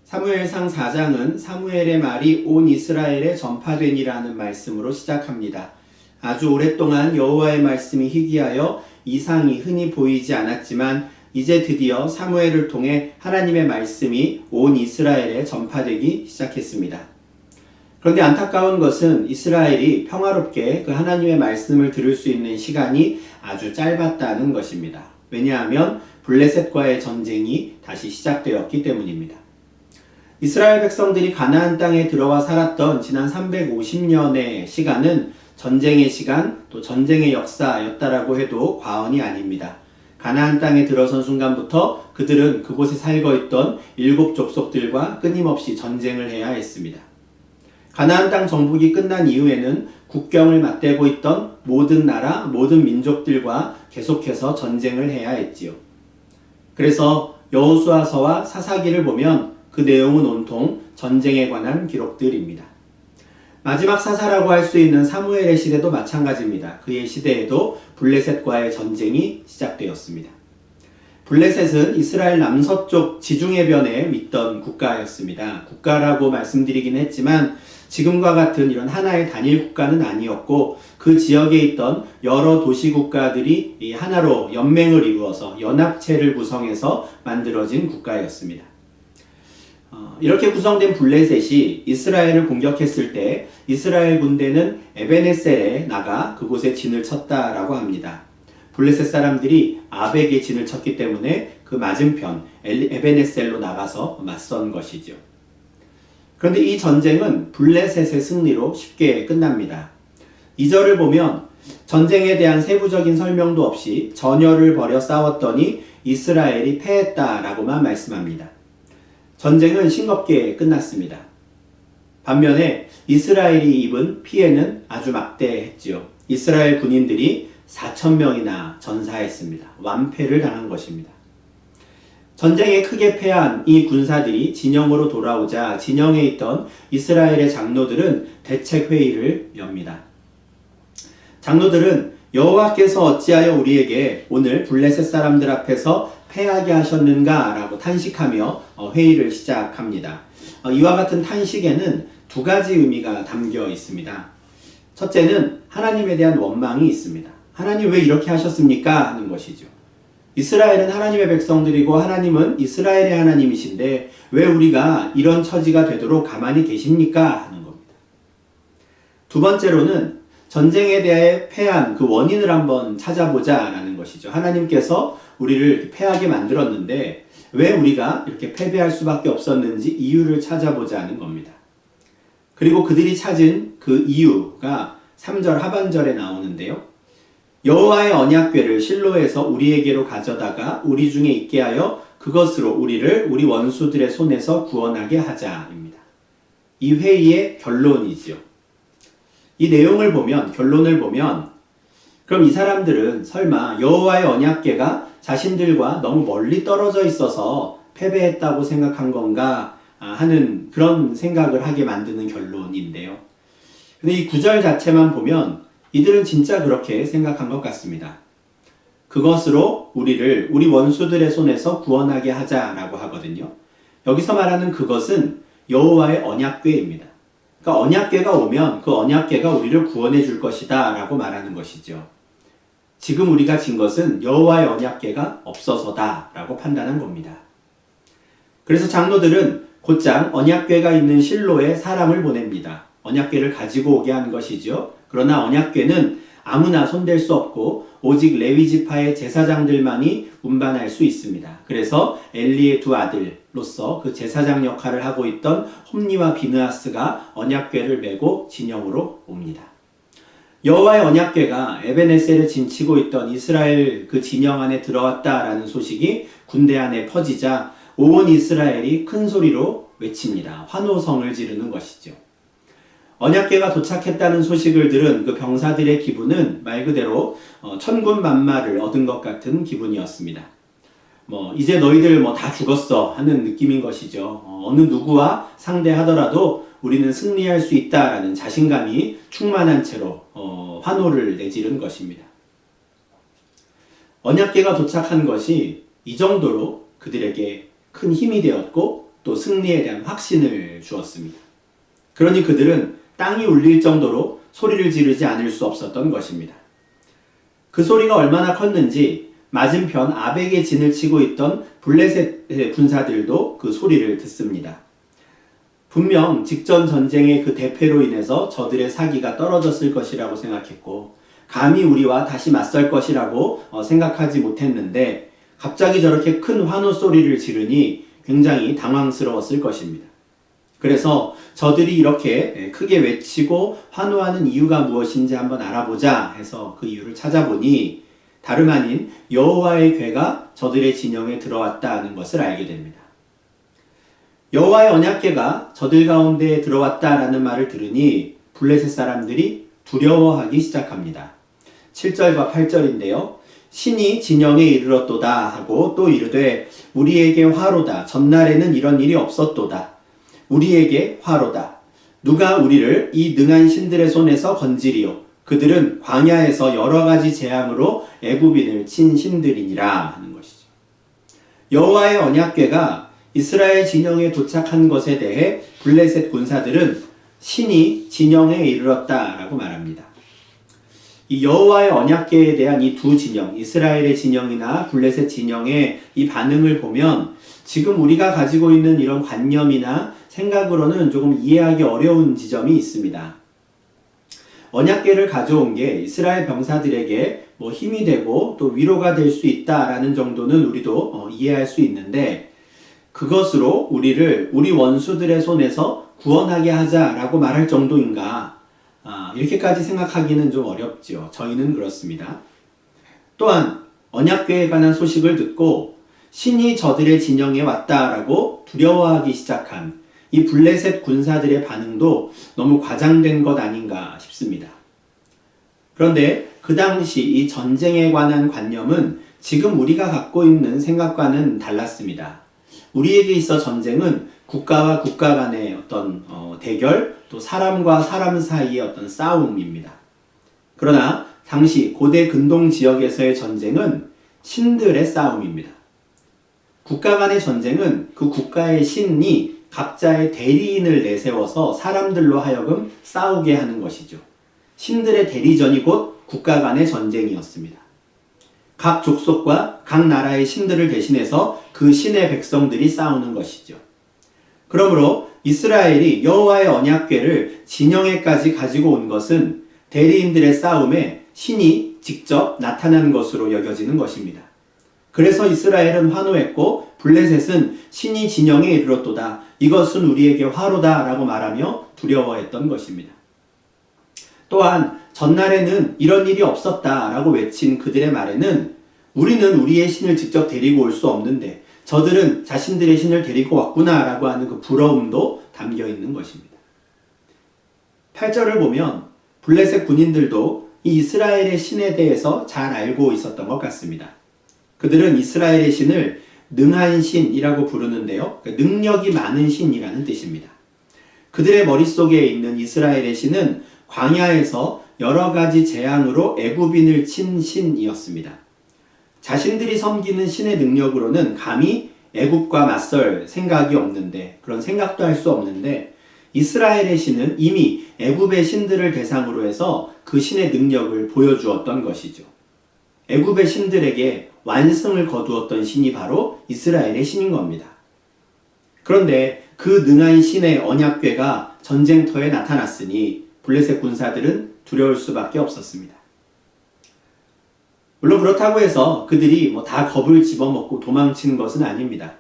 사무엘상 4장은 사무엘의 말이 온 이스라엘에 전파되니라는 말씀으로 시작합니다. 아주 오랫동안 여호와의 말씀이 희귀하여 이상이 흔히 보이지 않았지만 이제 드디어 사무엘을 통해 하나님의 말씀이 온 이스라엘에 전파되기 시작했습니다. 그런데 안타까운 것은 이스라엘이 평화롭게 그 하나님의 말씀을 들을 수 있는 시간이 아주 짧았다는 것입니다. 왜냐하면 블레셋과의 전쟁이 다시 시작되었기 때문입니다. 이스라엘 백성들이 가나안 땅에 들어와 살았던 지난 350년의 시간은 전쟁의 시간, 또 전쟁의 역사였다라고 해도 과언이 아닙니다. 가나안 땅에 들어선 순간부터 그들은 그곳에 살고 있던 7 족속들과 끊임없이 전쟁을 해야 했습니다. 가나안 땅 정복이 끝난 이후에는 국경을 맞대고 있던 모든 나라, 모든 민족들과 계속해서 전쟁을 해야 했지요. 그래서 여호수아서와 사사기를 보면 그 내용은 온통 전쟁에 관한 기록들입니다. 마지막 사사라고 할 수 있는 사무엘의 시대도 마찬가지입니다. 그의 시대에도 블레셋과의 전쟁이 시작되었습니다. 블레셋은 이스라엘 남서쪽 지중해변에 있던 국가였습니다. 국가라고 말씀드리긴 했지만 지금과 같은 이런 하나의 단일 국가는 아니었고 그 지역에 있던 여러 도시 국가들이 하나로 연맹을 이루어서 연합체를 구성해서 만들어진 국가였습니다. 이렇게 구성된 블레셋이 이스라엘을 공격했을 때 이스라엘 군대는 에베네셀에 나가 그곳에 진을 쳤다라고 합니다. 블레셋 사람들이 아벡에 진을 쳤기 때문에 그 맞은편 에베네셀로 나가서 맞선 것이죠. 그런데 이 전쟁은 블레셋의 승리로 쉽게 끝납니다. 2절을 보면 전쟁에 대한 세부적인 설명도 없이 전열을 벌여 싸웠더니 이스라엘이 패했다라고만 말씀합니다. 전쟁은 싱겁게 끝났습니다. 반면에 이스라엘이 입은 피해는 아주 막대했지요. 이스라엘 군인들이 4,000명이나 전사했습니다. 완패를 당한 것입니다. 전쟁에 크게 패한 이 군사들이 진영으로 돌아오자 진영에 있던 이스라엘의 장로들은 대책회의를 엽니다. 장로들은 여호와께서 어찌하여 우리에게 오늘 블레셋 사람들 앞에서 패하게 하셨는가 라고 탄식하며 회의를 시작합니다. 이와 같은 탄식에는 2가지 의미가 담겨 있습니다. 첫째는 하나님에 대한 원망이 있습니다. 하나님 왜 이렇게 하셨습니까? 하는 것이죠. 이스라엘은 하나님의 백성들이고 하나님은 이스라엘의 하나님이신데 왜 우리가 이런 처지가 되도록 가만히 계십니까? 하는 겁니다. 2번째로는 전쟁에 대해 패한 그 원인을 한번 찾아보자 라는 것이죠. 하나님께서 우리를 이렇게 패하게 만들었는데 왜 우리가 이렇게 패배할 수밖에 없었는지 이유를 찾아보자는 겁니다. 그리고 그들이 찾은 그 이유가 3절 하반절에 나오는데요. 여호와의 언약궤를 실로에서 우리에게로 가져다가 우리 중에 있게 하여 그것으로 우리를 우리 원수들의 손에서 구원하게 하자입니다. 이 회의의 결론이지요. 이 내용을 보면, 결론을 보면 그럼 이 사람들은 설마 여호와의 언약궤가 자신들과 너무 멀리 떨어져 있어서 패배했다고 생각한 건가 하는 그런 생각을 하게 만드는 결론인데요. 근데 이 9절 자체만 보면 이들은 진짜 그렇게 생각한 것 같습니다. 그것으로 우리를 우리 원수들의 손에서 구원하게 하자라고 하거든요. 여기서 말하는 그것은 여호와의 언약궤입니다. 그러니까 언약궤가 오면 그 언약궤가 우리를 구원해 줄 것이다 라고 말하는 것이죠. 지금 우리가 진 것은 여호와의 언약궤가 없어서다 라고 판단한 겁니다. 그래서 장로들은 곧장 언약궤가 있는 실로에 사람을 보냅니다. 언약궤를 가지고 오게 한 것이죠. 그러나 언약궤는 아무나 손댈 수 없고 오직 레위 지파의 제사장들만이 운반할 수 있습니다. 그래서 엘리의 2 아들로서 그 제사장 역할을 하고 있던 홈니와 비느하스가 언약궤를 메고 진영으로 옵니다. 여호와의 언약궤가 에베네셀에 진치고 있던 이스라엘 그 진영 안에 들어왔다라는 소식이 군대 안에 퍼지자 온 이스라엘이 큰 소리로 외칩니다. 환호성을 지르는 것이죠. 언약궤가 도착했다는 소식을 들은 그 병사들의 기분은 말 그대로 천군만마를 얻은 것 같은 기분이었습니다. 이제 너희들 다 죽었어 하는 느낌인 것이죠. 어느 누구와 상대하더라도 우리는 승리할 수 있다라는 자신감이 충만한 채로 환호를 내지른 것입니다. 언약궤가 도착한 것이 이 정도로 그들에게 큰 힘이 되었고 또 승리에 대한 확신을 주었습니다. 그러니 그들은 땅이 울릴 정도로 소리를 지르지 않을 수 없었던 것입니다. 그 소리가 얼마나 컸는지 맞은편 아벡의 진을 치고 있던 블레셋 군사들도 그 소리를 듣습니다. 분명 직전 전쟁의 그 대패로 인해서 저들의 사기가 떨어졌을 것이라고 생각했고 감히 우리와 다시 맞설 것이라고 생각하지 못했는데 갑자기 저렇게 큰 환호 소리를 지르니 굉장히 당황스러웠을 것입니다. 그래서 저들이 이렇게 크게 외치고 환호하는 이유가 무엇인지 한번 알아보자 해서 그 이유를 찾아보니 다름 아닌 여호와의 궤가 저들의 진영에 들어왔다는 것을 알게 됩니다. 여호와의 언약궤가 저들 가운데 들어왔다라는 말을 들으니 블레셋 사람들이 두려워하기 시작합니다. 7절과 8절인데요. 신이 진영에 이르렀도다 하고 또 이르되 우리에게 화로다. 전날에는 이런 일이 없었도다. 우리에게 화로다. 누가 우리를 이 능한 신들의 손에서 건지리요. 그들은 광야에서 여러 가지 재앙으로 애굽인을 친 신들이니라 하는 것이죠. 여호와의 언약궤가 이스라엘 진영에 도착한 것에 대해 블레셋 군사들은 신이 진영에 이르렀다라고 말합니다. 이 여호와의 언약궤에 대한 이 두 진영, 이스라엘의 진영이나 블레셋 진영의 이 반응을 보면 지금 우리가 가지고 있는 이런 관념이나 생각으로는 조금 이해하기 어려운 지점이 있습니다. 언약궤를 가져온 게 이스라엘 병사들에게 힘이 되고 또 위로가 될 수 있다라는 정도는 우리도 이해할 수 있는데 그것으로 우리를 우리 원수들의 손에서 구원하게 하자라고 말할 정도인가? 이렇게까지 생각하기는 좀 어렵죠. 저희는 그렇습니다. 또한 언약궤에 관한 소식을 듣고 신이 저들의 진영에 왔다라고 두려워하기 시작한 이 블레셋 군사들의 반응도 너무 과장된 것 아닌가 싶습니다. 그런데 그 당시 이 전쟁에 관한 관념은 지금 우리가 갖고 있는 생각과는 달랐습니다. 우리에게 있어 전쟁은 국가와 국가 간의 어떤 대결, 또 사람과 사람 사이의 어떤 싸움입니다. 그러나 당시 고대 근동 지역에서의 전쟁은 신들의 싸움입니다. 국가 간의 전쟁은 그 국가의 신이 각자의 대리인을 내세워서 사람들로 하여금 싸우게 하는 것이죠. 신들의 대리전이 곧 국가 간의 전쟁이었습니다. 각 족속과 각 나라의 신들을 대신해서 그 신의 백성들이 싸우는 것이죠. 그러므로 이스라엘이 여호와의 언약궤를 진영에까지 가지고 온 것은 대리인들의 싸움에 신이 직접 나타난 것으로 여겨지는 것입니다. 그래서 이스라엘은 환호했고 블레셋은 신이 진영에 이르렀도다. 이것은 우리에게 화로다 라고 말하며 두려워했던 것입니다. 또한 전날에는 이런 일이 없었다 라고 외친 그들의 말에는 우리는 우리의 신을 직접 데리고 올 수 없는데 저들은 자신들의 신을 데리고 왔구나 라고 하는 그 부러움도 담겨 있는 것입니다. 8절을 보면 블레셋 군인들도 이 이스라엘의 신에 대해서 잘 알고 있었던 것 같습니다. 그들은 이스라엘의 신을 능한 신이라고 부르는데요. 능력이 많은 신이라는 뜻입니다. 그들의 머릿속에 있는 이스라엘의 신은 광야에서 여러 가지 재앙으로 애굽인을 친 신이었습니다. 자신들이 섬기는 신의 능력으로는 감히 애굽과 맞설 생각이 없는데 그런 생각도 할 수 없는데 이스라엘의 신은 이미 애굽의 신들을 대상으로 해서 그 신의 능력을 보여주었던 것이죠. 애굽의 신들에게 완승을 거두었던 신이 바로 이스라엘의 신인 겁니다. 그런데 그 능한 신의 언약궤가 전쟁터에 나타났으니 블레셋 군사들은 두려울 수밖에 없었습니다. 물론 그렇다고 해서 그들이 다 겁을 집어먹고 도망치는 것은 아닙니다.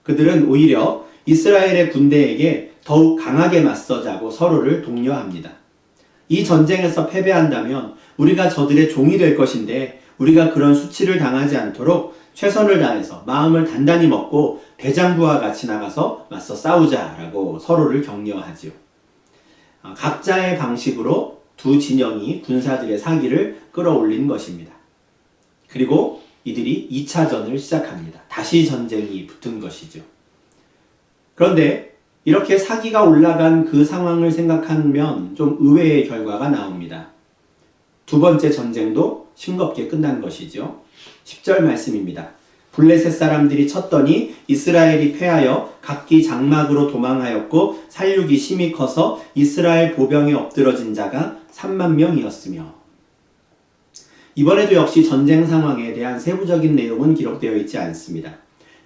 그들은 오히려 이스라엘의 군대에게 더욱 강하게 맞서자고 서로를 독려합니다. 이 전쟁에서 패배한다면 우리가 저들의 종이 될 것인데 우리가 그런 수치를 당하지 않도록 최선을 다해서 마음을 단단히 먹고 대장부와 같이 나가서 맞서 싸우자라고 서로를 격려하지요. 각자의 방식으로 두 진영이 군사들의 사기를 끌어올린 것입니다. 그리고 이들이 2차전을 시작합니다. 다시 전쟁이 붙은 것이죠. 그런데 이렇게 사기가 올라간 그 상황을 생각하면 좀 의외의 결과가 나옵니다. 두 번째 전쟁도 싱겁게 끝난 것이죠. 10절 말씀입니다. 블레셋 사람들이 쳤더니 이스라엘이 패하여 각기 장막으로 도망하였고 살육이 심히 커서 이스라엘 보병에 엎드러진 자가 3만 명이었으며. 이번에도 역시 전쟁 상황에 대한 세부적인 내용은 기록되어 있지 않습니다.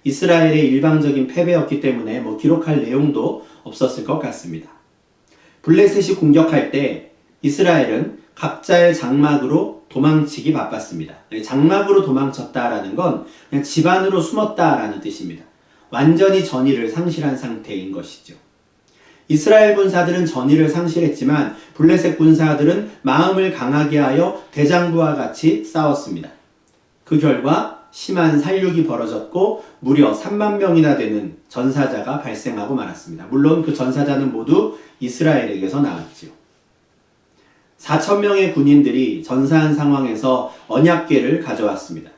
이스라엘의 일방적인 패배였기 때문에 기록할 내용도 없었을 것 같습니다. 블레셋이 공격할 때 이스라엘은 각자의 장막으로 도망치기 바빴습니다. 장막으로 도망쳤다라는 건 그냥 집 안으로 숨었다라는 뜻입니다. 완전히 전의를 상실한 상태인 것이죠. 이스라엘 군사들은 전의를 상실했지만 블레셋 군사들은 마음을 강하게 하여 대장부와 같이 싸웠습니다. 그 결과 심한 살육이 벌어졌고 무려 3만 명이나 되는 전사자가 발생하고 말았습니다. 물론 그 전사자는 모두 이스라엘에게서 나왔지요. 4천 명의 군인들이 전사한 상황에서 언약궤를 가져왔습니다.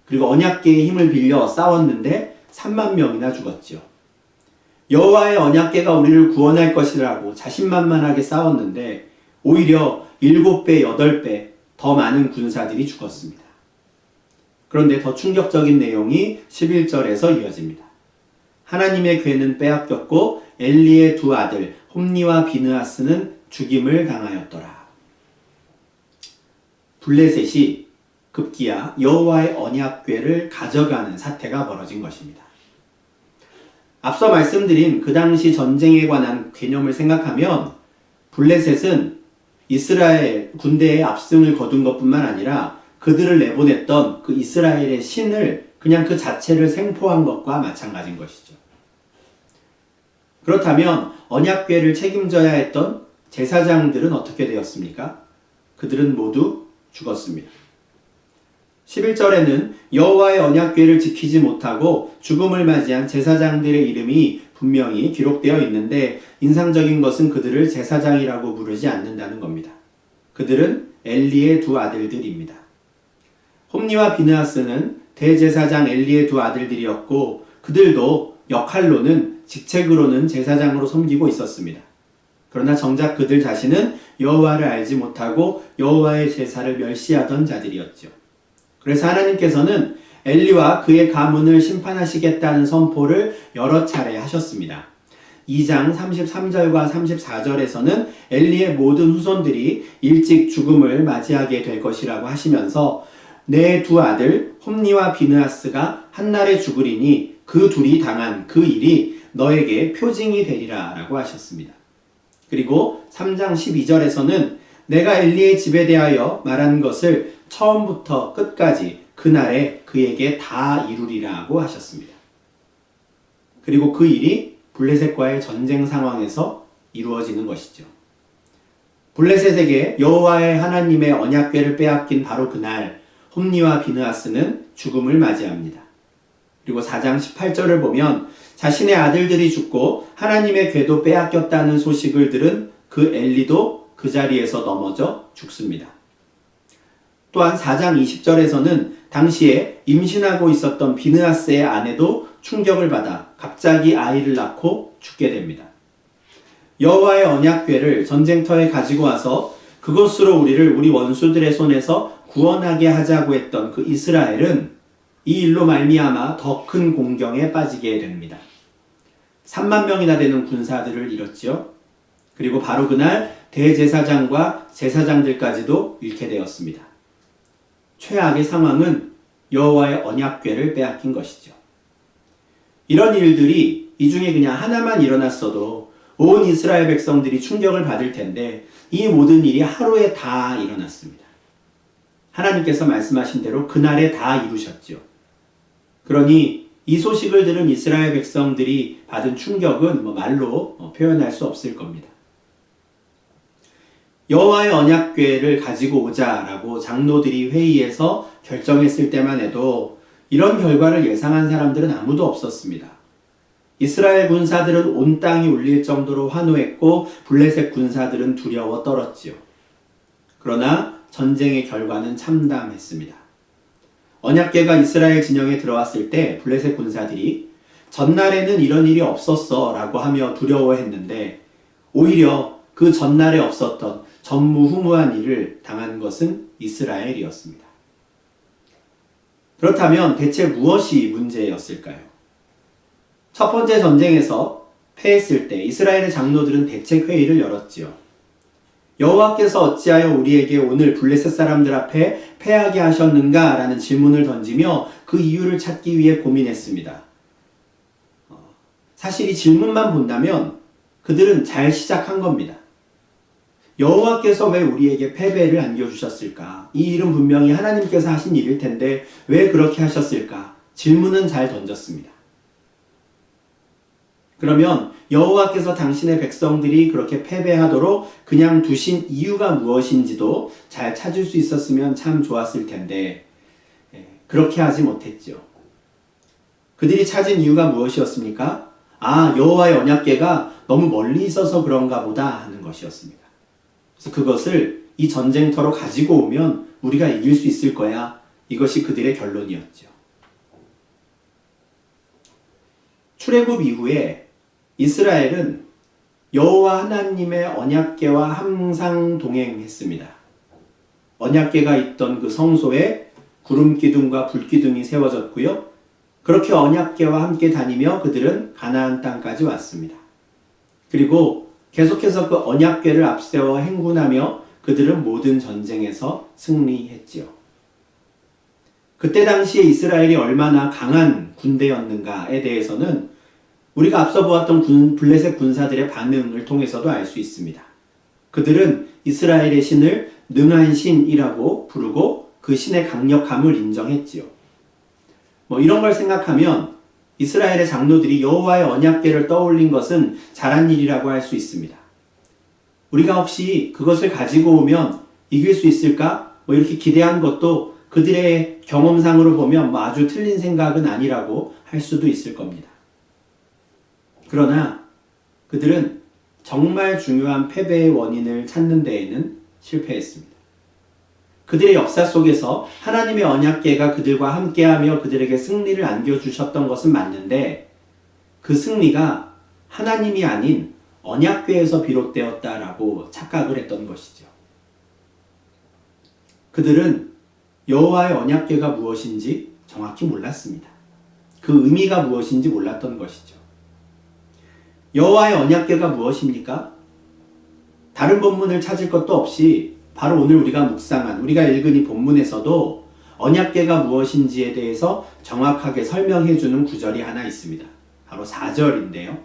그리고 언약궤의 힘을 빌려 싸웠는데 3만 명이나 죽었지요. 여호와의 언약궤가 우리를 구원할 것이라고 자신만만하게 싸웠는데 오히려 7배, 8배 더 많은 군사들이 죽었습니다. 그런데 더 충격적인 내용이 11절에서 이어집니다. 하나님의 궤는 빼앗겼고 엘리의 두 아들 홈니와 비느하스는 죽임을 당하였더라. 블레셋이 급기야 여호와의 언약궤를 가져가는 사태가 벌어진 것입니다. 앞서 말씀드린 그 당시 전쟁에 관한 개념을 생각하면 블레셋은 이스라엘 군대의 압승을 거둔 것뿐만 아니라 그들을 내보냈던 그 이스라엘의 신을 그냥 그 자체를 생포한 것과 마찬가지인 것이죠. 그렇다면 언약궤를 책임져야 했던 제사장들은 어떻게 되었습니까? 그들은 모두 죽었습니다. 11절에는 여호와의 언약궤를 지키지 못하고 죽음을 맞이한 제사장들의 이름이 분명히 기록되어 있는데 인상적인 것은 그들을 제사장이라고 부르지 않는다는 겁니다. 그들은 엘리의 두 아들들입니다. 홈니와 비느하스는 대제사장 엘리의 두 아들들이었고 그들도 역할로는 직책으로는 제사장으로 섬기고 있었습니다. 그러나 정작 그들 자신은 여호와를 알지 못하고 여호와의 제사를 멸시하던 자들이었죠. 그래서 하나님께서는 엘리와 그의 가문을 심판하시겠다는 선포를 여러 차례 하셨습니다. 2장 33절과 34절에서는 엘리의 모든 후손들이 일찍 죽음을 맞이하게 될 것이라고 하시면서 내 두 아들 홈니와 비느하스가 한날에 죽으리니 그 둘이 당한 그 일이 너에게 표징이 되리라 라고 하셨습니다. 그리고 3장 12절에서는 내가 엘리의 집에 대하여 말한 것을 처음부터 끝까지 그날에 그에게 다 이루리라고 하셨습니다. 그리고 그 일이 블레셋과의 전쟁 상황에서 이루어지는 것이죠. 블레셋에게 여호와의 하나님의 언약궤를 빼앗긴 바로 그날 홈니와 비느하스는 죽음을 맞이합니다. 그리고 4장 18절을 보면 자신의 아들들이 죽고 하나님의 궤도 빼앗겼다는 소식을 들은 그 엘리도 그 자리에서 넘어져 죽습니다. 또한 4장 20절에서는 당시에 임신하고 있었던 비느하스의 아내도 충격을 받아 갑자기 아이를 낳고 죽게 됩니다. 여호와의 언약궤를 전쟁터에 가지고 와서 그것으로 우리를 우리 원수들의 손에서 구원하게 하자고 했던 그 이스라엘은 이 일로 말미암아 더 큰 공경에 빠지게 됩니다. 3만 명이나 되는 군사들을 잃었지요. 그리고 바로 그날 대제사장과 제사장들까지도 잃게 되었습니다. 최악의 상황은 여호와의 언약궤를 빼앗긴 것이죠. 이런 일들이 이 중에 그냥 하나만 일어났어도 온 이스라엘 백성들이 충격을 받을 텐데 이 모든 일이 하루에 다 일어났습니다. 하나님께서 말씀하신 대로 그날에 다 이루셨죠. 그러니 이 소식을 들은 이스라엘 백성들이 받은 충격은 말로 표현할 수 없을 겁니다. 여호와의 언약궤를 가지고 오자라고 장로들이 회의에서 결정했을 때만 해도 이런 결과를 예상한 사람들은 아무도 없었습니다. 이스라엘 군사들은 온 땅이 울릴 정도로 환호했고 블레셋 군사들은 두려워 떨었지요. 그러나 전쟁의 결과는 참담했습니다. 언약궤가 이스라엘 진영에 들어왔을 때 블레셋 군사들이 전날에는 이런 일이 없었어 라고 하며 두려워했는데 오히려 그 전날에 없었던 전무후무한 일을 당한 것은 이스라엘이었습니다. 그렇다면 대체 무엇이 문제였을까요? 첫 번째 전쟁에서 패했을 때 이스라엘의 장로들은 대책회의를 열었지요. 여호와께서 어찌하여 우리에게 오늘 블레셋 사람들 앞에 패하게 하셨는가? 라는 질문을 던지며 그 이유를 찾기 위해 고민했습니다. 사실 이 질문만 본다면 그들은 잘 시작한 겁니다. 여호와께서 왜 우리에게 패배를 안겨주셨을까? 이 일은 분명히 하나님께서 하신 일일 텐데 왜 그렇게 하셨을까? 질문은 잘 던졌습니다. 그러면 여호와께서 당신의 백성들이 그렇게 패배하도록 그냥 두신 이유가 무엇인지도 잘 찾을 수 있었으면 참 좋았을 텐데 그렇게 하지 못했죠. 그들이 찾은 이유가 무엇이었습니까? 여호와의 언약궤가 너무 멀리 있어서 그런가 보다 하는 것이었습니다. 그래서 그것을 이 전쟁터로 가지고 오면 우리가 이길 수 있을 거야. 이것이 그들의 결론이었죠. 출애굽 이후에 이스라엘은 여호와 하나님의 언약궤와 항상 동행했습니다. 언약궤가 있던 그 성소에 구름기둥과 불기둥이 세워졌고요. 그렇게 언약궤와 함께 다니며 그들은 가나안 땅까지 왔습니다. 그리고 계속해서 그 언약궤를 앞세워 행군하며 그들은 모든 전쟁에서 승리했지요. 그때 당시에 이스라엘이 얼마나 강한 군대였는가에 대해서는 우리가 앞서 보았던 블레셋 군사들의 반응을 통해서도 알 수 있습니다. 그들은 이스라엘의 신을 능한 신이라고 부르고 그 신의 강력함을 인정했지요. 이런 걸 생각하면 이스라엘의 장로들이 여호와의 언약궤를 떠올린 것은 잘한 일이라고 할 수 있습니다. 우리가 혹시 그것을 가지고 오면 이길 수 있을까? 이렇게 기대한 것도 그들의 경험상으로 보면 아주 틀린 생각은 아니라고 할 수도 있을 겁니다. 그러나 그들은 정말 중요한 패배의 원인을 찾는 데에는 실패했습니다. 그들의 역사 속에서 하나님의 언약궤가 그들과 함께하며 그들에게 승리를 안겨주셨던 것은 맞는데 그 승리가 하나님이 아닌 언약궤에서 비롯되었다라고 착각을 했던 것이죠. 그들은 여호와의 언약궤가 무엇인지 정확히 몰랐습니다. 그 의미가 무엇인지 몰랐던 것이죠. 여호와의 언약궤가 무엇입니까? 다른 본문을 찾을 것도 없이 바로 오늘 우리가 묵상한, 우리가 읽은 이 본문에서도 언약궤가 무엇인지에 대해서 정확하게 설명해주는 구절이 하나 있습니다. 바로 4절인데요.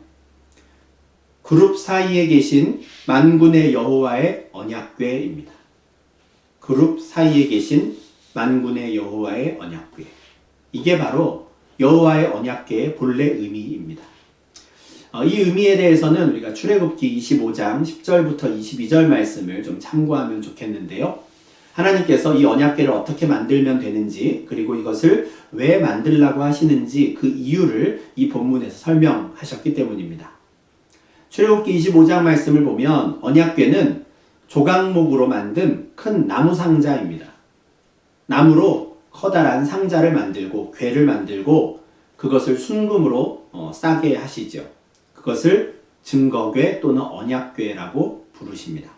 그룹 사이에 계신 만군의 여호와의 언약궤입니다. 그룹 사이에 계신 만군의 여호와의 언약궤. 이게 바로 여호와의 언약궤의 본래 의미입니다. 이 의미에 대해서는 우리가 출애굽기 25장 10절부터 22절 말씀을 좀 참고하면 좋겠는데요. 하나님께서 이 언약궤를 어떻게 만들면 되는지, 그리고 이것을 왜 만들라고 하시는지 그 이유를 이 본문에서 설명하셨기 때문입니다. 출애굽기 25장 말씀을 보면 언약궤는 조각목으로 만든 큰 나무 상자입니다. 나무로 커다란 상자를 만들고 궤를 만들고 그것을 순금으로 싸게 하시죠. 그것을 증거궤 또는 언약궤라고 부르십니다.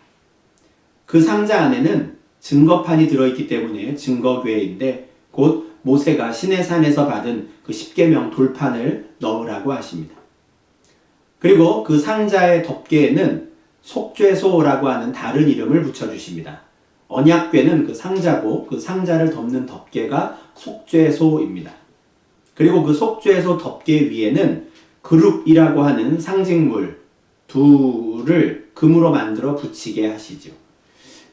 그 상자 안에는 증거판이 들어있기 때문에 증거궤인데 곧 모세가 시내산에서 받은 그 십계명 돌판을 넣으라고 하십니다. 그리고 그 상자의 덮개에는 속죄소라고 하는 다른 이름을 붙여주십니다. 언약궤는 그 상자고 그 상자를 덮는 덮개가 속죄소입니다. 그리고 그 속죄소 덮개 위에는 그룹이라고 하는 상징물 둘을 금으로 만들어 붙이게 하시죠.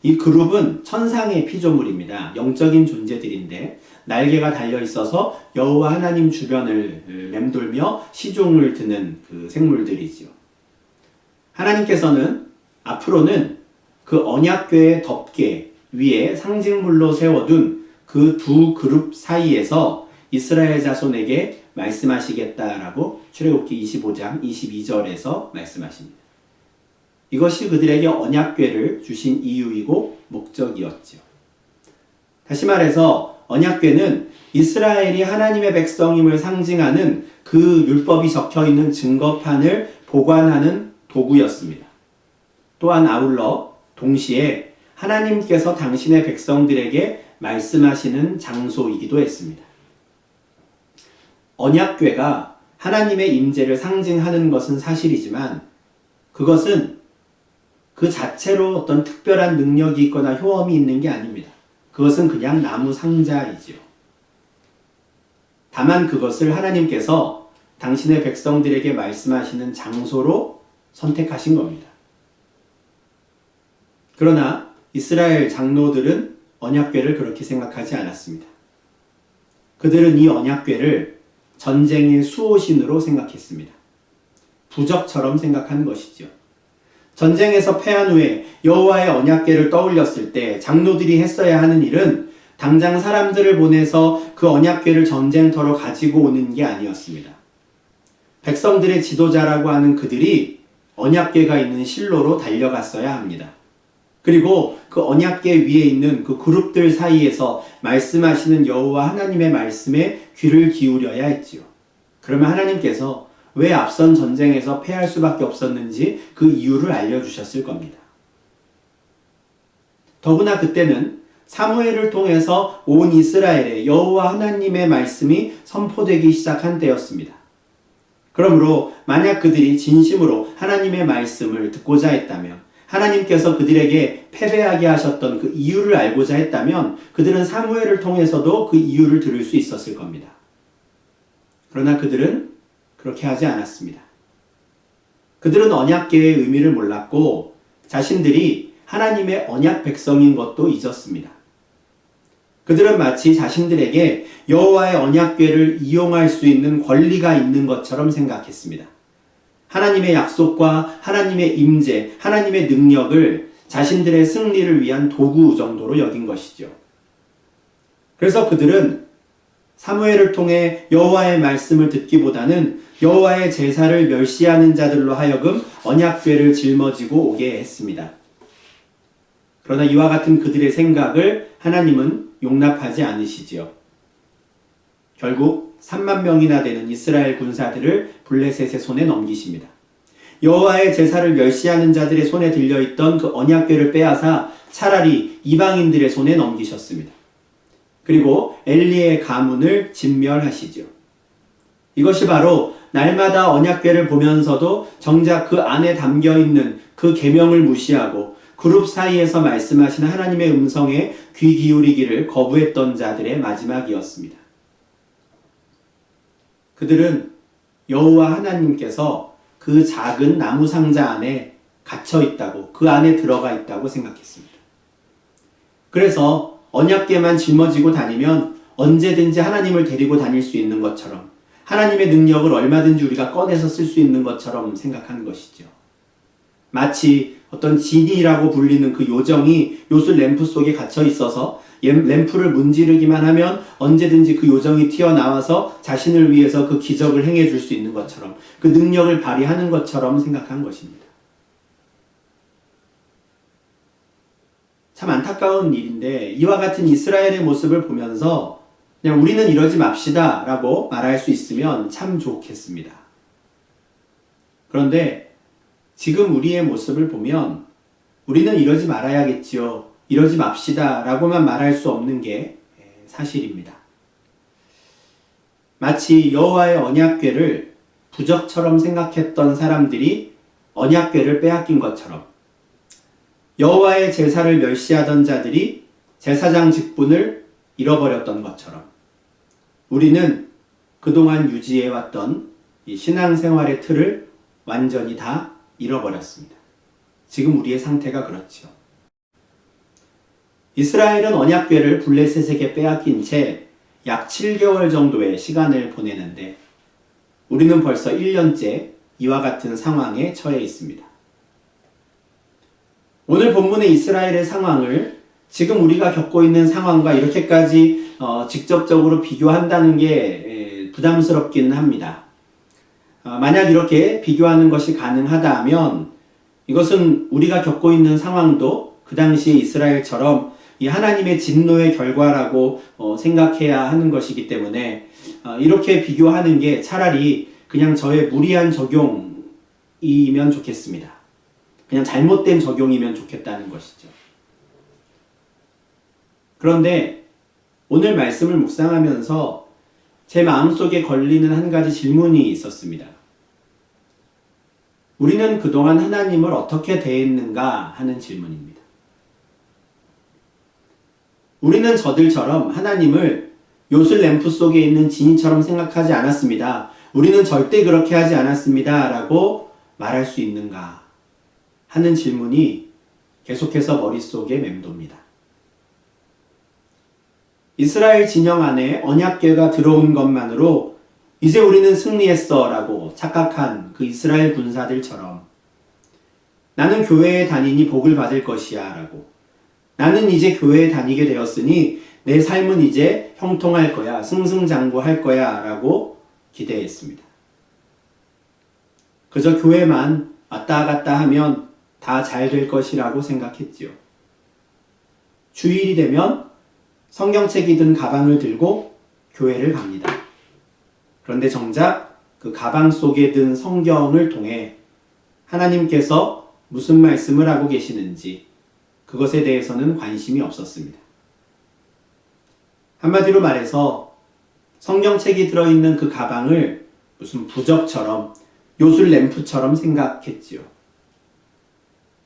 이 그룹은 천상의 피조물입니다. 영적인 존재들인데 날개가 달려 있어서 여호와 하나님 주변을 맴돌며 시종을 드는 그 생물들이지요. 하나님께서는 앞으로는 그 언약궤의 덮개 위에 상징물로 세워둔 그 두 그룹 사이에서 이스라엘 자손에게 말씀하시겠다라고 출애굽기 25장 22절에서 말씀하십니다. 이것이 그들에게 언약궤를 주신 이유이고 목적이었죠. 다시 말해서 언약궤는 이스라엘이 하나님의 백성임을 상징하는 그 율법이 적혀있는 증거판을 보관하는 도구였습니다. 또한 아울러 동시에 하나님께서 당신의 백성들에게 말씀하시는 장소이기도 했습니다. 언약궤가 하나님의 임재를 상징하는 것은 사실이지만 그것은 그 자체로 어떤 특별한 능력이 있거나 효험이 있는 게 아닙니다. 그것은 그냥 나무 상자이지요. 다만 그것을 하나님께서 당신의 백성들에게 말씀하시는 장소로 선택하신 겁니다. 그러나 이스라엘 장로들은 언약궤를 그렇게 생각하지 않았습니다. 그들은 이 언약궤를 전쟁의 수호신으로 생각했습니다. 부적처럼 생각하는 것이죠. 전쟁에서 패한 후에 여호와의 언약궤를 떠올렸을 때 장로들이 했어야 하는 일은 당장 사람들을 보내서 그 언약궤를 전쟁터로 가지고 오는 게 아니었습니다. 백성들의 지도자라고 하는 그들이 언약궤가 있는 실로로 달려갔어야 합니다. 그리고 그 언약궤 위에 있는 그 그룹들 사이에서 말씀하시는 여호와 하나님의 말씀에 귀를 기울여야 했지요. 그러면 하나님께서 왜 앞선 전쟁에서 패할 수밖에 없었는지 그 이유를 알려주셨을 겁니다. 더구나 그때는 사무엘을 통해서 온 이스라엘에 여호와 하나님의 말씀이 선포되기 시작한 때였습니다. 그러므로 만약 그들이 진심으로 하나님의 말씀을 듣고자 했다면, 하나님께서 그들에게 패배하게 하셨던 그 이유를 알고자 했다면 그들은 사무엘을 통해서도 그 이유를 들을 수 있었을 겁니다. 그러나 그들은 그렇게 하지 않았습니다. 그들은 언약궤의 의미를 몰랐고 자신들이 하나님의 언약 백성인 것도 잊었습니다. 그들은 마치 자신들에게 여호와의 언약궤를 이용할 수 있는 권리가 있는 것처럼 생각했습니다. 하나님의 약속과 하나님의 임재, 하나님의 능력을 자신들의 승리를 위한 도구 정도로 여긴 것이죠. 그래서 그들은 사무엘을 통해 여호와의 말씀을 듣기보다는 여호와의 제사를 멸시하는 자들로 하여금 언약궤를 짊어지고 오게 했습니다. 그러나 이와 같은 그들의 생각을 하나님은 용납하지 않으시지요. 결국 3만 명이나 되는 이스라엘 군사들을 블레셋의 손에 넘기십니다. 여호와의 제사를 멸시하는 자들의 손에 들려있던 그 언약궤를 빼앗아 차라리 이방인들의 손에 넘기셨습니다. 그리고 엘리의 가문을 진멸하시죠. 이것이 바로 날마다 언약궤를 보면서도 정작 그 안에 담겨있는 그 계명을 무시하고 그룹 사이에서 말씀하시는 하나님의 음성에 귀 기울이기를 거부했던 자들의 마지막이었습니다. 그들은 여호와 하나님께서 그 작은 나무 상자 안에 갇혀 있다고, 그 안에 들어가 있다고 생각했습니다. 그래서 언약궤만 짊어지고 다니면 언제든지 하나님을 데리고 다닐 수 있는 것처럼, 하나님의 능력을 얼마든지 우리가 꺼내서 쓸 수 있는 것처럼 생각한 것이죠. 마치 어떤 지니라고 불리는 그 요정이 요술 램프 속에 갇혀 있어서 램프를 문지르기만 하면 언제든지 그 요정이 튀어나와서 자신을 위해서 그 기적을 행해줄 수 있는 것처럼, 그 능력을 발휘하는 것처럼 생각한 것입니다. 참 안타까운 일인데 이와 같은 이스라엘의 모습을 보면서 그냥 우리는 이러지 맙시다 라고 말할 수 있으면 참 좋겠습니다. 그런데 지금 우리의 모습을 보면 우리는 이러지 말아야겠지요, 이러지 맙시다 라고만 말할 수 없는 게 사실입니다. 마치 여호와의 언약궤를 부적처럼 생각했던 사람들이 언약궤를 빼앗긴 것처럼, 여호와의 제사를 멸시하던 자들이 제사장 직분을 잃어버렸던 것처럼, 우리는 그동안 유지해왔던 이 신앙생활의 틀을 완전히 다 잃어버렸습니다. 지금 우리의 상태가 그렇죠. 이스라엘은 언약궤를 블레셋에게 빼앗긴 채 약 7개월 정도의 시간을 보내는데 우리는 벌써 1년째 이와 같은 상황에 처해 있습니다. 오늘 본문의 이스라엘의 상황을 지금 우리가 겪고 있는 상황과 이렇게까지 직접적으로 비교한다는 게 부담스럽기는 합니다. 만약 이렇게 비교하는 것이 가능하다 하면 이것은 우리가 겪고 있는 상황도 그 당시의 이스라엘처럼 이 하나님의 진노의 결과라고 생각해야 하는 것이기 때문에 이렇게 비교하는 게 차라리 그냥 저의 무리한 적용이면 좋겠습니다. 그냥 잘못된 적용이면 좋겠다는 것이죠. 그런데 오늘 말씀을 묵상하면서 제 마음속에 걸리는 한 가지 질문이 있었습니다. 우리는 그동안 하나님을 어떻게 대했는가 하는 질문입니다. 우리는 저들처럼 하나님을 요술 램프 속에 있는 지니처럼 생각하지 않았습니다. 우리는 절대 그렇게 하지 않았습니다. 라고 말할 수 있는가 하는 질문이 계속해서 머릿속에 맴돕니다. 이스라엘 진영 안에 언약궤가 들어온 것만으로 이제 우리는 승리했어 라고 착각한 그 이스라엘 군사들처럼 나는 교회에 다니니 복을 받을 것이야 라고 나는 이제 교회에 다니게 되었으니 내 삶은 이제 형통할 거야, 승승장구할 거야 라고 기대했습니다. 그저 교회만 왔다 갔다 하면 다 잘 될 것이라고 생각했지요. 주일이 되면 성경책이 든 가방을 들고 교회를 갑니다. 그런데 정작 그 가방 속에 든 성경을 통해 하나님께서 무슨 말씀을 하고 계시는지 그것에 대해서는 관심이 없었습니다. 한마디로 말해서 성경책이 들어있는 그 가방을 무슨 부적처럼 요술 램프처럼 생각했지요.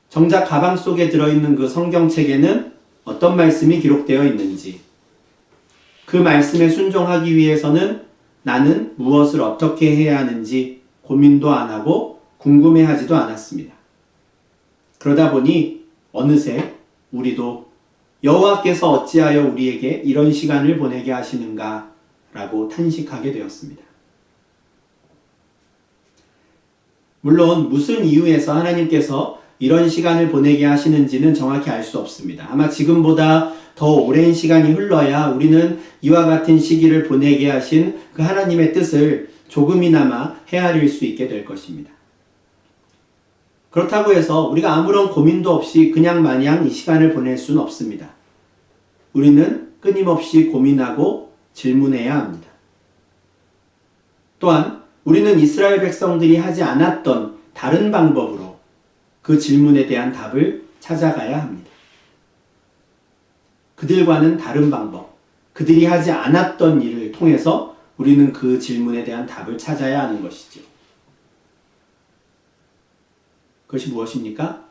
정작 가방 속에 들어있는 그 성경책에는 어떤 말씀이 기록되어 있는지 그 말씀에 순종하기 위해서는 나는 무엇을 어떻게 해야 하는지 고민도 안 하고 궁금해하지도 않았습니다. 그러다 보니 어느새 우리도 여호와께서 어찌하여 우리에게 이런 시간을 보내게 하시는가 라고 탄식하게 되었습니다. 물론 무슨 이유에서 하나님께서 이런 시간을 보내게 하시는지는 정확히 알 수 없습니다. 아마 지금보다 더 오랜 시간이 흘러야 우리는 이와 같은 시기를 보내게 하신 그 하나님의 뜻을 조금이나마 헤아릴 수 있게 될 것입니다. 그렇다고 해서 우리가 아무런 고민도 없이 그냥 마냥 이 시간을 보낼 수는 없습니다. 우리는 끊임없이 고민하고 질문해야 합니다. 또한 우리는 이스라엘 백성들이 하지 않았던 다른 방법으로 그 질문에 대한 답을 찾아가야 합니다. 그들과는 다른 방법, 그들이 하지 않았던 일을 통해서 우리는 그 질문에 대한 답을 찾아야 하는 것이죠. 그것이 무엇입니까?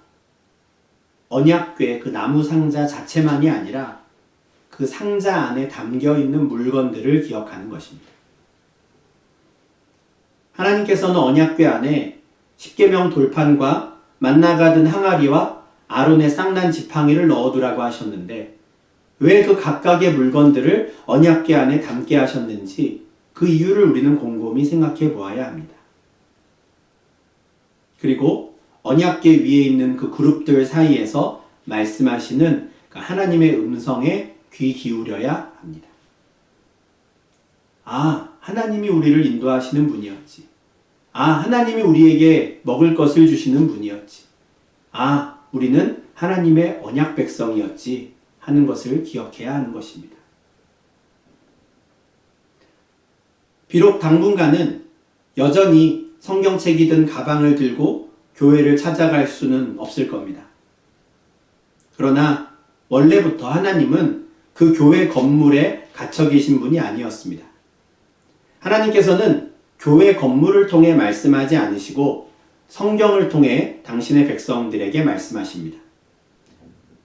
언약궤 그 나무 상자 자체만이 아니라 그 상자 안에 담겨있는 물건들을 기억하는 것입니다. 하나님께서는 언약궤 안에 십계명 돌판과 만나가 든 항아리와 아론의 쌍난 지팡이를 넣어두라고 하셨는데 왜 그 각각의 물건들을 언약궤 안에 담게 하셨는지 그 이유를 우리는 곰곰이 생각해 보아야 합니다. 그리고 언약궤 위에 있는 그 그룹들 사이에서 말씀하시는 그 하나님의 음성에 귀 기울여야 합니다. 아, 하나님이 우리를 인도하시는 분이었지. 아, 하나님이 우리에게 먹을 것을 주시는 분이었지. 아, 우리는 하나님의 언약 백성이었지 하는 것을 기억해야 하는 것입니다. 비록 당분간은 여전히 성경책이 든 가방을 들고 교회를 찾아갈 수는 없을 겁니다. 그러나 원래부터 하나님은 그 교회 건물에 갇혀 계신 분이 아니었습니다. 하나님께서는 교회 건물을 통해 말씀하지 않으시고 성경을 통해 당신의 백성들에게 말씀하십니다.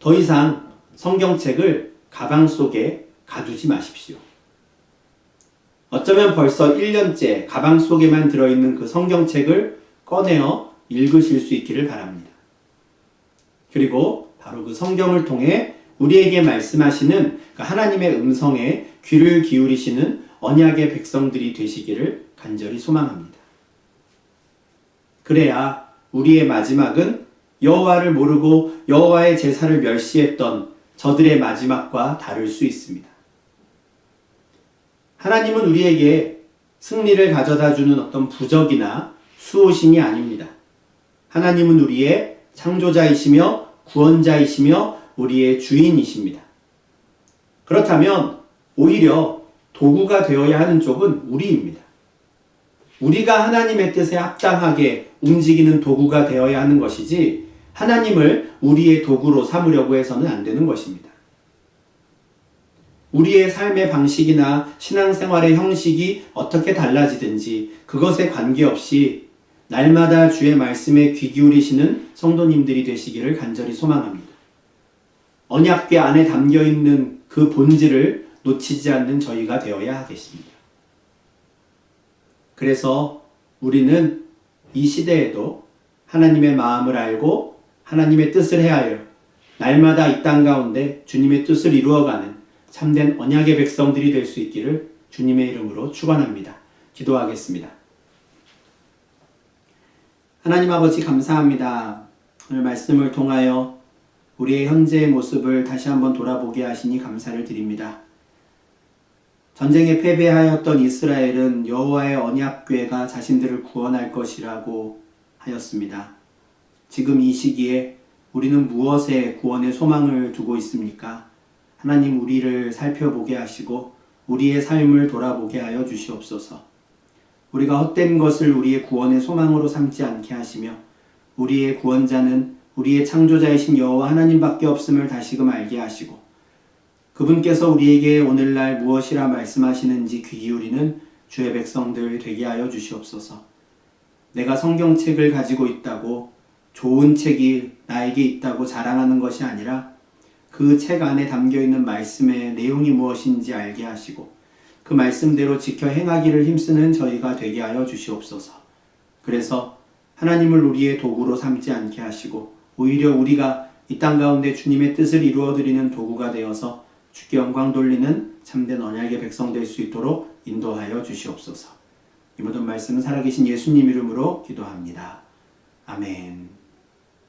더 이상 성경책을 가방 속에 가두지 마십시오. 어쩌면 벌써 1년째 가방 속에만 들어있는 그 성경책을 꺼내어 읽으실 수 있기를 바랍니다. 그리고 바로 그 성경을 통해 우리에게 말씀하시는 그 하나님의 음성에 귀를 기울이시는 언약의 백성들이 되시기를 간절히 소망합니다. 그래야 우리의 마지막은 여호와를 모르고 여호와의 제사를 멸시했던 저들의 마지막과 다를 수 있습니다. 하나님은 우리에게 승리를 가져다주는 어떤 부적이나 수호신이 아닙니다. 하나님은 우리의 창조자이시며 구원자이시며 우리의 주인이십니다. 그렇다면 오히려 도구가 되어야 하는 쪽은 우리입니다. 우리가 하나님의 뜻에 합당하게 움직이는 도구가 되어야 하는 것이지 하나님을 우리의 도구로 삼으려고 해서는 안 되는 것입니다. 우리의 삶의 방식이나 신앙생활의 형식이 어떻게 달라지든지 그것에 관계없이 날마다 주의 말씀에 귀 기울이시는 성도님들이 되시기를 간절히 소망합니다. 언약궤 안에 담겨있는 그 본질을 놓치지 않는 저희가 되어야 하겠습니다. 그래서 우리는 이 시대에도 하나님의 마음을 알고 하나님의 뜻을 헤아려 날마다 이 땅 가운데 주님의 뜻을 이루어가는 참된 언약의 백성들이 될 수 있기를 주님의 이름으로 축원합니다. 기도하겠습니다. 하나님 아버지 감사합니다. 오늘 말씀을 통하여 우리의 현재의 모습을 다시 한번 돌아보게 하시니 감사를 드립니다. 전쟁에 패배하였던 이스라엘은 여호와의 언약궤가 자신들을 구원할 것이라고 하였습니다. 지금 이 시기에 우리는 무엇에 구원의 소망을 두고 있습니까? 하나님 우리를 살펴보게 하시고 우리의 삶을 돌아보게 하여 주시옵소서. 우리가 헛된 것을 우리의 구원의 소망으로 삼지 않게 하시며 우리의 구원자는 우리의 창조자이신 여호와 하나님밖에 없음을 다시금 알게 하시고 그분께서 우리에게 오늘날 무엇이라 말씀하시는지 귀 기울이는 주의 백성들 되게 하여 주시옵소서. 내가 성경책을 가지고 있다고 좋은 책이 나에게 있다고 자랑하는 것이 아니라 그 책 안에 담겨있는 말씀의 내용이 무엇인지 알게 하시고 그 말씀대로 지켜 행하기를 힘쓰는 저희가 되게 하여 주시옵소서. 그래서 하나님을 우리의 도구로 삼지 않게 하시고 오히려 우리가 이 땅 가운데 주님의 뜻을 이루어드리는 도구가 되어서 주께 영광 돌리는 참된 언약의 백성 될 수 있도록 인도하여 주시옵소서. 이 모든 말씀은 살아계신 예수님 이름으로 기도합니다. 아멘.